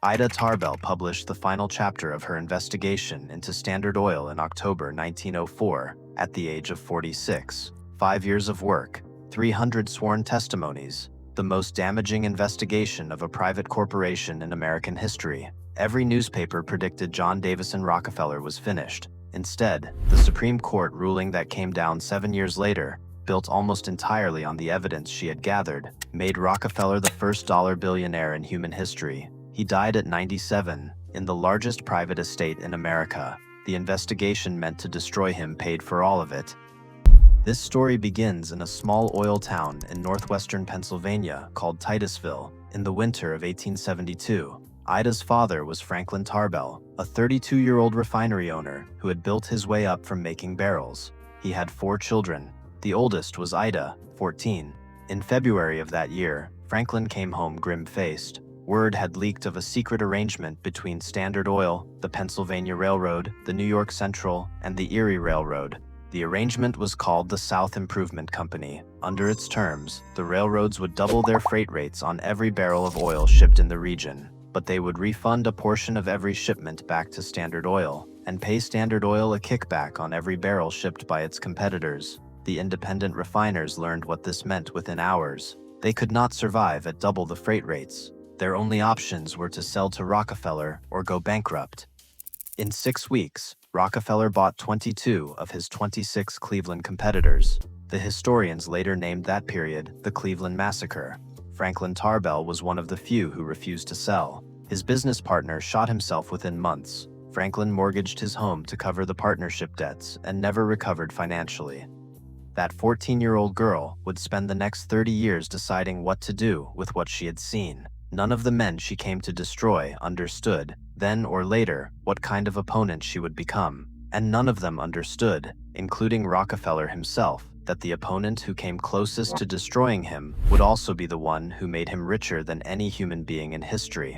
Ida Tarbell published the final chapter of her investigation into Standard Oil in October 1904 at the age of 46. 5 years of work, 300 sworn testimonies, the most damaging investigation of a private corporation in American history. Every newspaper predicted John Davison Rockefeller was finished. Instead, the Supreme Court ruling that came down 7 years later, built almost entirely on the evidence she had gathered, made Rockefeller the first dollar billionaire in human history. He died at 97, in the largest private estate in America. The investigation meant to destroy him paid for all of it. This story begins in a small oil town in northwestern Pennsylvania called Titusville in the winter of 1872. Ida's father was Franklin Tarbell, a 32-year-old refinery owner who had built his way up from making barrels. He had 4 children. The oldest was Ida, 14. In February of that year, Franklin came home grim-faced. Word had leaked of a secret arrangement between Standard Oil, the Pennsylvania Railroad, the New York Central, and the Erie Railroad. The arrangement was called the South Improvement Company. Under its terms, the railroads would double their freight rates on every barrel of oil shipped in the region, but they would refund a portion of every shipment back to Standard Oil and pay Standard Oil a kickback on every barrel shipped by its competitors. The independent refiners learned what this meant within hours. They could not survive at double the freight rates. Their only options were to sell to Rockefeller or go bankrupt. In 6 weeks, Rockefeller bought 22 of his 26 Cleveland competitors. The historians later named that period the Cleveland Massacre. Franklin Tarbell was one of the few who refused to sell. His business partner shot himself within months. Franklin mortgaged his home to cover the partnership debts and never recovered financially. That 14-year-old girl would spend the next 30 years deciding what to do with what she had seen. None of the men she came to destroy understood, then or later, what kind of opponent she would become. And none of them understood, including Rockefeller himself, that the opponent who came closest to destroying him would also be the one who made him richer than any human being in history.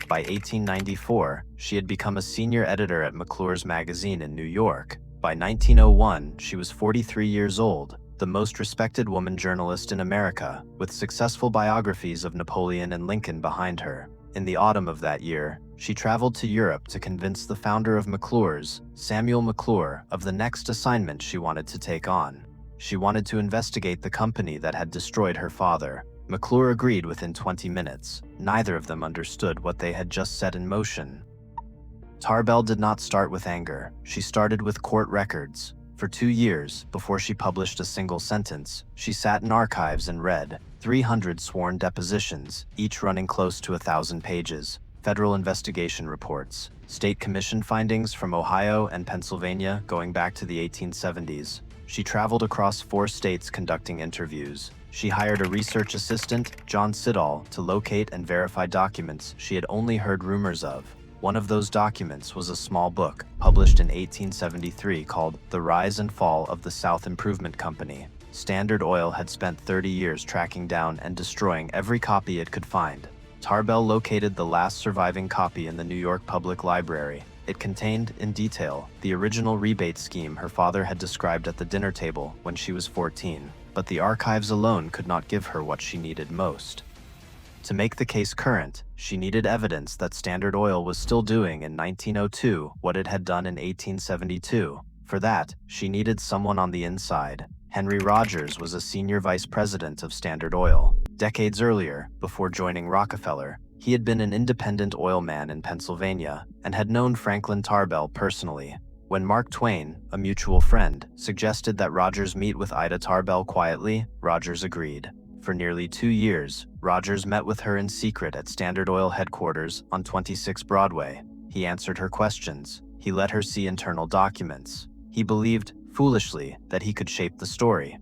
By 1894, she had become a senior editor at McClure's magazine in New York. By 1901, she was 43 years old, the most respected woman journalist in America, with successful biographies of Napoleon and Lincoln behind her. In the autumn of that year, she traveled to Europe to convince the founder of McClure's, Samuel McClure, of the next assignment she wanted to take on. She wanted to investigate the company that had destroyed her father. McClure agreed within 20 minutes. Neither of them understood what they had just set in motion. Tarbell did not start with anger. She started with court records. For 2 years, before she published a single sentence, she sat in archives and read 300 sworn depositions, each running close to 1,000 pages, federal investigation reports, state commission findings from Ohio and Pennsylvania going back to the 1870s. She traveled across 4 states conducting interviews. She hired a research assistant, John Siddall, to locate and verify documents she had only heard rumors of. One of those documents was a small book, published in 1873 called The Rise and Fall of the South Improvement Company. Standard Oil had spent 30 years tracking down and destroying every copy it could find. Tarbell located the last surviving copy in the New York Public Library. It contained, in detail, the original rebate scheme her father had described at the dinner table when she was 14. But the archives alone could not give her what she needed most. To make the case current, she needed evidence that Standard Oil was still doing in 1902 what it had done in 1872. For that, she needed someone on the inside. Henry Rogers was a senior vice president of Standard Oil. Decades earlier, before joining Rockefeller, he had been an independent oil man in Pennsylvania and had known Franklin Tarbell personally. When Mark Twain, a mutual friend, suggested that Rogers meet with Ida Tarbell quietly, Rogers agreed. For nearly 2 years, Rogers met with her in secret at Standard Oil headquarters on 26 Broadway. He answered her questions. He let her see internal documents. He believed, foolishly, that he could shape the story.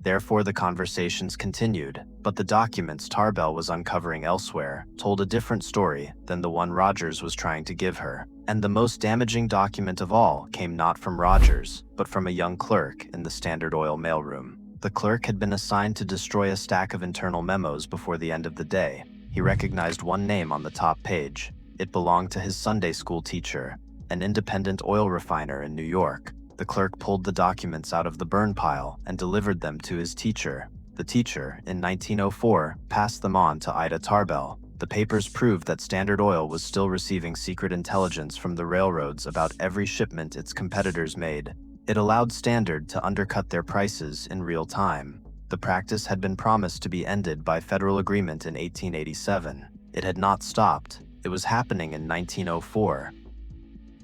Therefore, the conversations continued, but the documents Tarbell was uncovering elsewhere told a different story than the one Rogers was trying to give her. And the most damaging document of all came not from Rogers, but from a young clerk in the Standard Oil mailroom. The clerk had been assigned to destroy a stack of internal memos before the end of the day. He recognized one name on the top page. It belonged to his Sunday school teacher, an independent oil refiner in New York. The clerk pulled the documents out of the burn pile and delivered them to his teacher. The teacher, in 1904, passed them on to Ida Tarbell. The papers proved that Standard Oil was still receiving secret intelligence from the railroads about every shipment its competitors made. It allowed Standard to undercut their prices in real time. The practice had been promised to be ended by federal agreement in 1887. It had not stopped. It was happening in 1904.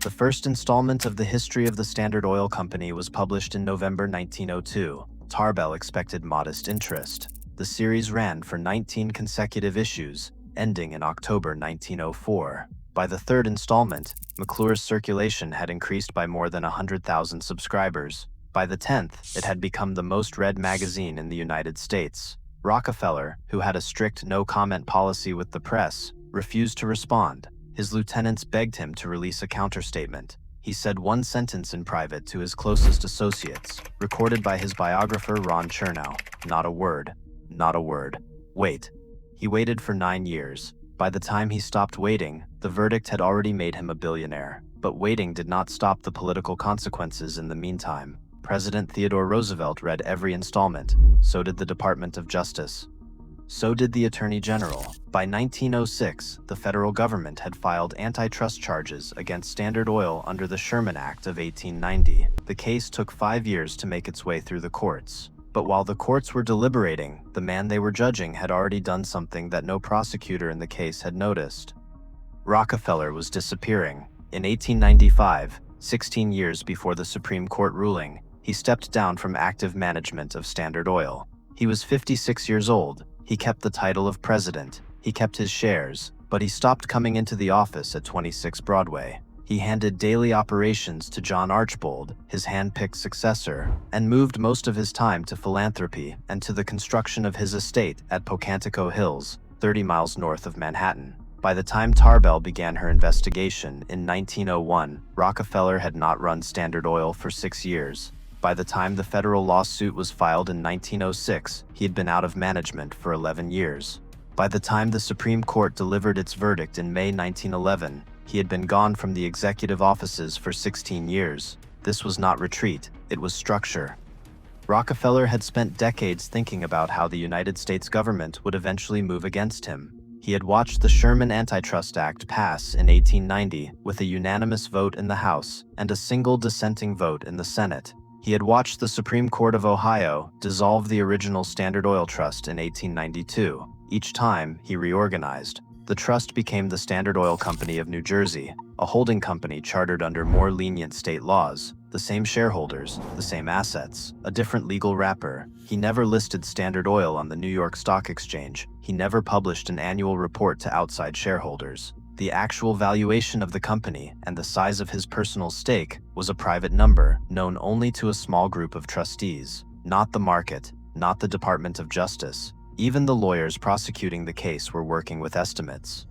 The first installment of the history of the Standard Oil Company was published in November 1902. Tarbell expected modest interest. The series ran for 19 consecutive issues, ending in October 1904. By the third installment, McClure's circulation had increased by more than 100,000 subscribers. By the 10th, it had become the most read magazine in the United States. Rockefeller, who had a strict no-comment policy with the press, refused to respond. His lieutenants begged him to release a counterstatement. He said one sentence in private to his closest associates, recorded by his biographer Ron Chernow. Not a word. Not a word. Wait. He waited for 9 years. By the time he stopped waiting, the verdict had already made him a billionaire. But waiting did not stop the political consequences in the meantime. President Theodore Roosevelt read every installment. So did the Department of Justice. So did the Attorney General. By 1906, the federal government had filed antitrust charges against Standard Oil under the Sherman Act of 1890. The case took 5 years to make its way through the courts. But while the courts were deliberating, the man they were judging had already done something that no prosecutor in the case had noticed. Rockefeller was disappearing. In 1895, 16 years before the Supreme Court ruling, he stepped down from active management of Standard Oil. He was 56 years old. He kept the title of president. He kept his shares, but he stopped coming into the office at 26 Broadway. He handed daily operations to John Archbold, his hand-picked successor, and moved most of his time to philanthropy and to the construction of his estate at Pocantico Hills, 30 miles north of Manhattan. By the time Tarbell began her investigation in 1901, Rockefeller had not run Standard Oil for 6 years. By the time the federal lawsuit was filed in 1906, he had been out of management for 11 years. By the time the Supreme Court delivered its verdict in May 1911, he had been gone from the executive offices for 16 years. This was not retreat, it was structure. Rockefeller had spent decades thinking about how the United States government would eventually move against him. He had watched the Sherman Antitrust Act pass in 1890 with a unanimous vote in the House and a single dissenting vote in the Senate. He had watched the Supreme Court of Ohio dissolve the original Standard Oil Trust in 1892. Each time, he reorganized. The trust became the Standard Oil Company of New Jersey, a holding company chartered under more lenient state laws. The same shareholders, the same assets, a different legal wrapper. He never listed Standard Oil on the New York Stock Exchange. He never published an annual report to outside shareholders. The actual valuation of the company and the size of his personal stake was a private number known only to a small group of trustees. Not the market, not the Department of Justice. Even the lawyers prosecuting the case were working with estimates.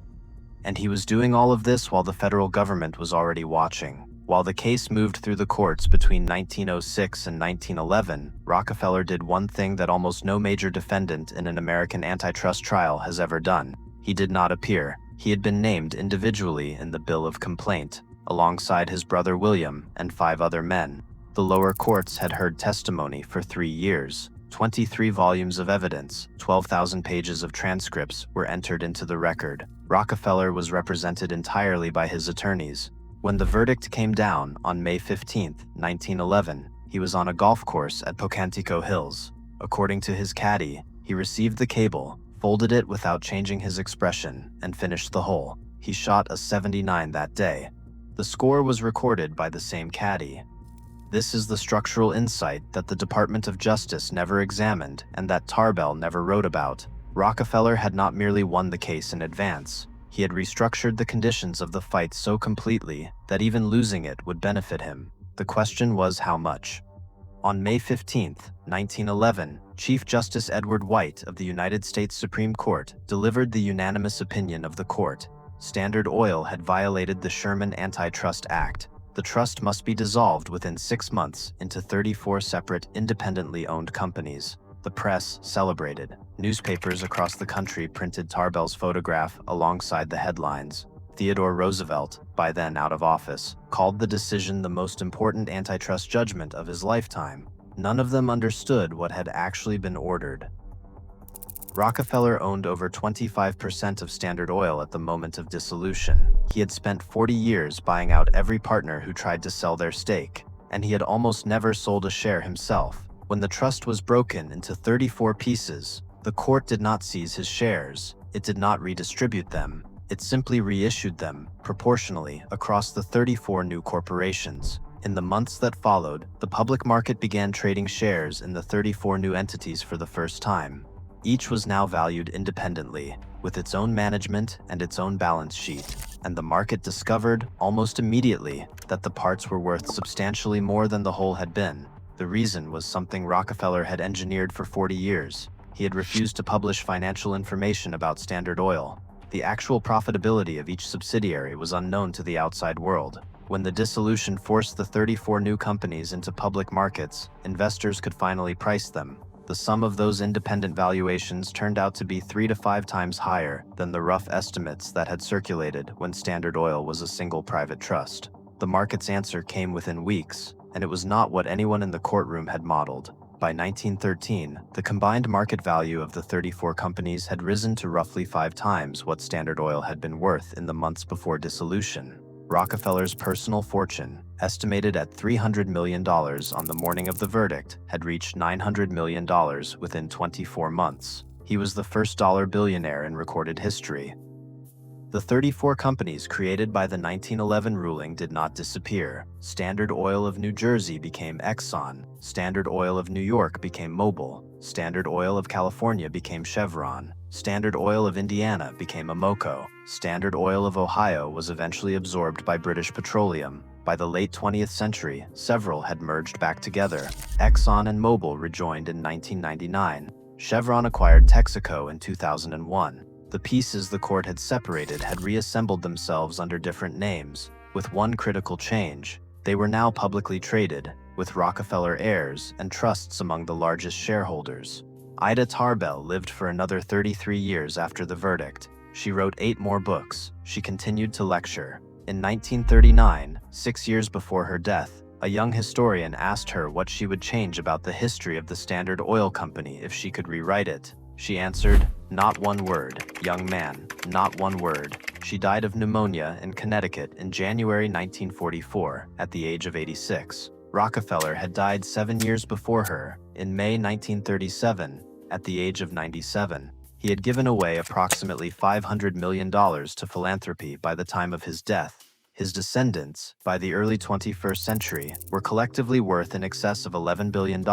And he was doing all of this while the federal government was already watching. While the case moved through the courts between 1906 and 1911, Rockefeller did one thing that almost no major defendant in an American antitrust trial has ever done. He did not appear. He had been named individually in the bill of complaint, alongside his brother William and 5 other men. The lower courts had heard testimony for 3 years. 23 volumes of evidence, 12,000 pages of transcripts were entered into the record. Rockefeller was represented entirely by his attorneys. When the verdict came down on May 15, 1911, he was on a golf course at Pocantico Hills. According to his caddy, he received the cable, folded it without changing his expression, and finished the hole. He shot a 79 that day. The score was recorded by the same caddy. This is the structural insight that the Department of Justice never examined and that Tarbell never wrote about. Rockefeller had not merely won the case in advance. He had restructured the conditions of the fight so completely that even losing it would benefit him. The question was how much. On May 15, 1911, Chief Justice Edward White of the United States Supreme Court delivered the unanimous opinion of the court. Standard Oil had violated the Sherman Antitrust Act. The trust must be dissolved within 6 months into 34 separate, independently owned companies. The press celebrated. Newspapers across the country printed Tarbell's photograph alongside the headlines. Theodore Roosevelt, by then out of office, called the decision the most important antitrust judgment of his lifetime. None of them understood what had actually been ordered. Rockefeller owned over 25% of Standard Oil at the moment of dissolution. He had spent 40 years buying out every partner who tried to sell their stake, and he had almost never sold a share himself. When the trust was broken into 34 pieces, the court did not seize his shares. It did not redistribute them. It simply reissued them, proportionally, across the 34 new corporations. In the months that followed, the public market began trading shares in the 34 new entities for the first time. Each was now valued independently, with its own management and its own balance sheet, and the market discovered, almost immediately, that the parts were worth substantially more than the whole had been. The reason was something Rockefeller had engineered for 40 years. He had refused to publish financial information about Standard Oil. The actual profitability of each subsidiary was unknown to the outside world. When the dissolution forced the 34 new companies into public markets, investors could finally price them. The sum of those independent valuations turned out to be 3 to 5 times higher than the rough estimates that had circulated when Standard Oil was a single private trust. The market's answer came within weeks, and it was not what anyone in the courtroom had modeled. By 1913, the combined market value of the 34 companies had risen to roughly 5 times what Standard Oil had been worth in the months before dissolution. Rockefeller's personal fortune, estimated at $300 million on the morning of the verdict, had reached $900 million within 24 months. He was the first dollar billionaire in recorded history. The 34 companies created by the 1911 ruling did not disappear. Standard Oil of New Jersey became Exxon, Standard Oil of New York became Mobil, Standard Oil of California became Chevron, Standard Oil of Indiana became Amoco, Standard Oil of Ohio was eventually absorbed by British Petroleum. By the late 20th century, several had merged back together. Exxon and Mobil rejoined in 1999. Chevron acquired Texaco in 2001. The pieces the court had separated had reassembled themselves under different names, with one critical change. They were now publicly traded, with Rockefeller heirs and trusts among the largest shareholders. Ida Tarbell lived for another 33 years after the verdict. She wrote 8 more books. She continued to lecture. In 1939, 6 years before her death, a young historian asked her what she would change about the history of the Standard Oil Company if she could rewrite it. She answered, "Not one word, young man, not one word." She died of pneumonia in Connecticut in January 1944, at the age of 86. Rockefeller had died 7 years before her, in May 1937, at the age of 97. He had given away approximately $500 million to philanthropy by the time of his death. His descendants, by the early 21st century, were collectively worth in excess of $11 billion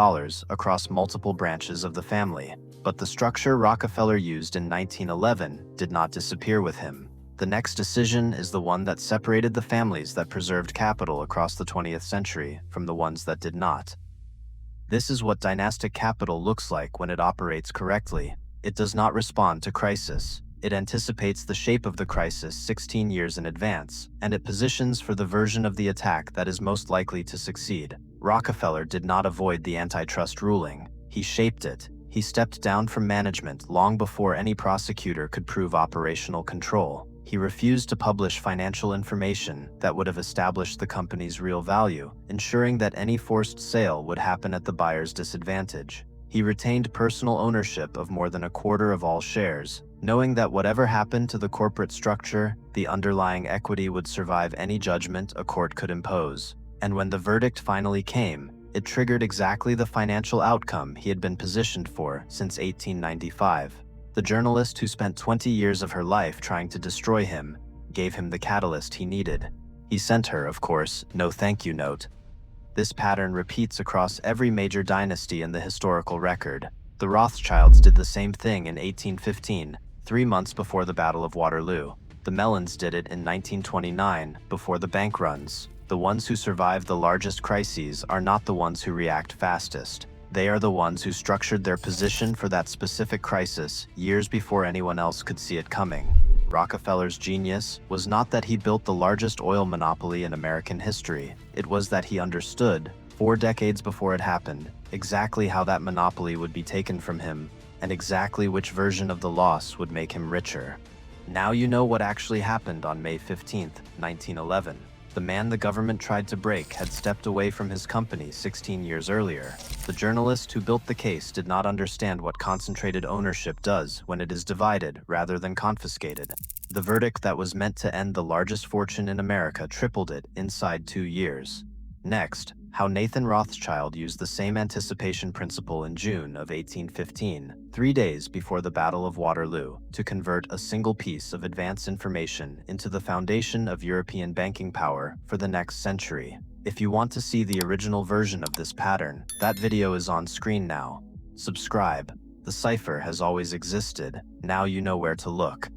across multiple branches of the family. But the structure Rockefeller used in 1911 did not disappear with him. The next decision is the one that separated the families that preserved capital across the 20th century from the ones that did not. This is what dynastic capital looks like when it operates correctly. It does not respond to crisis. It anticipates the shape of the crisis 16 years in advance, and it positions for the version of the attack that is most likely to succeed. Rockefeller did not avoid the antitrust ruling. He shaped it. He stepped down from management long before any prosecutor could prove operational control. He refused to publish financial information that would have established the company's real value, ensuring that any forced sale would happen at the buyer's disadvantage. He retained personal ownership of more than a quarter of all shares, knowing that whatever happened to the corporate structure, the underlying equity would survive any judgment a court could impose. And when the verdict finally came, it triggered exactly the financial outcome he had been positioned for since 1895. The journalist who spent 20 years of her life trying to destroy him gave him the catalyst he needed. He sent her, of course, no thank you note. This pattern repeats across every major dynasty in the historical record. The Rothschilds did the same thing in 1815, 3 months before the Battle of Waterloo. The Mellons did it in 1929, before the bank runs. The ones who survive the largest crises are not the ones who react fastest. They are the ones who structured their position for that specific crisis years before anyone else could see it coming. Rockefeller's genius was not that he built the largest oil monopoly in American history. It was that he understood, 4 decades before it happened, exactly how that monopoly would be taken from him, and exactly which version of the loss would make him richer. Now you know what actually happened on May 15, 1911. The man the government tried to break had stepped away from his company 16 years earlier. The journalist who built the case did not understand what concentrated ownership does when it is divided rather than confiscated. The verdict that was meant to end the largest fortune in America tripled it inside 2 years. Next, how Nathan Rothschild used the same anticipation principle in June of 1815, 3 days before the Battle of Waterloo, to convert a single piece of advance information into the foundation of European banking power for the next century. If you want to see the original version of this pattern, that video is on screen now. Subscribe. The cipher has always existed. Now you know where to look.